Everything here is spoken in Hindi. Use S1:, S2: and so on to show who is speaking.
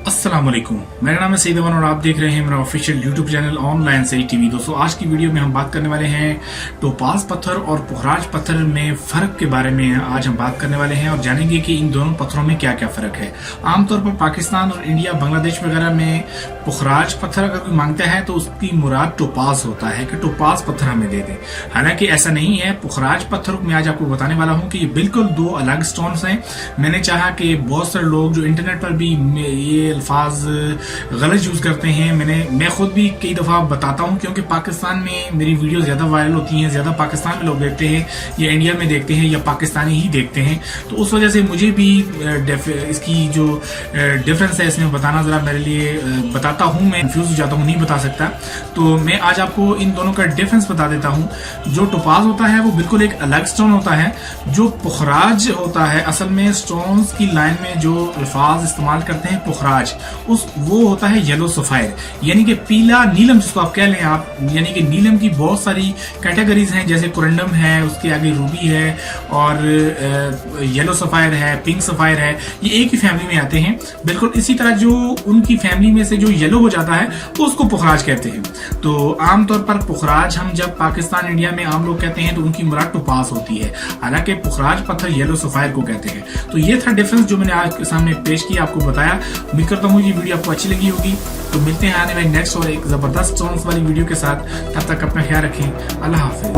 S1: अस्सलाम वालेकुम, मेरा नाम है सईद अमन और आप देख रहे हैं मेरा ऑफिशियल यूट्यूब चैनल ऑनलाइन सही टीवी। दोस्तों, आज की वीडियो में हम बात करने वाले हैं टोपाज पत्थर और पुखराज पत्थर में फ़र्क के बारे में। आज हम बात करने वाले हैं और जानेंगे कि इन दोनों पत्थरों में क्या क्या फ़र्क है। आमतौर पर पाकिस्तान और इंडिया, बांग्लादेश वगैरह में पुखराज पत्थर अगर कोई मांगता है तो उसकी मुराद टोपाज होता है कि टोपाज पत्थर हमें दे दें। हालांकि ऐसा नहीं है। पुखराज पत्थर मैं आज आपको बताने वाला हूँ कि ये बिल्कुल दो अलग स्टोन्स हैं। मैंने चाहा कि बहुत सारे लोग जो इंटरनेट पर भी ये अल्फाज गलत यूज करते हैं, मैं खुद भी कई दफा बताता हूं, क्योंकि पाकिस्तान में मेरी वीडियो ज्यादा वायरल होती हैं, ज्यादा पाकिस्तान में लोग देखते हैं या इंडिया में देखते हैं या पाकिस्तानी ही देखते हैं। तो उस वजह से मुझे भी इसकी जो डिफरेंस है इसमें बताना जरा मेरे लिए बताता हूं, मैं कंफ्यूज हो जाता हूं, नहीं बता सकता। तो मैं आज आपको इन दोनों का डिफरेंस बता देता हूं। जो टोपाज होता है वो बिल्कुल एक अलग स्टोन होता है। जो पुखराज होता है, असल में स्टोन्स की लाइन में जो अल्फाज इस्तेमाल करते हैं पुखराज, वो होता है येलो सफायर, यानी कि पीला नीलम जिसको आप कह लें आप। यानी कि नीलम की बहुत सारी कैटेगरीज हैं, जैसे कुरंडम है, उसके आगे रूबी है और येलो सफायर है, पिंक सफायर है। ये एक ही फैमिली में आते हैं। बिल्कुल इसी तरह जो उनकी फैमिली में से जो येलो हो जाता है वो उसको पुखराज कहते हैं। तो आमतौर पर पुखराज हम जब पाकिस्तान इंडिया में आम लोग कहते हैं तो उनकी मुराद टोपाज होती है, हालांकि पुखराज पत्थर येलो सफायर को कहते हैं। तो ये था डिफरेंस जो मैंने आज के सामने पेश किया, आपको बताया। उम्मीद करता हूँ ये वीडियो आपको अच्छी लगी होगी। तो मिलते हैं आने वाले नेक्स्ट और एक जबरदस्त स्टोन्स वाली वीडियो के साथ। तब तक अपना ख्याल रखें। अल्लाह हाफिज।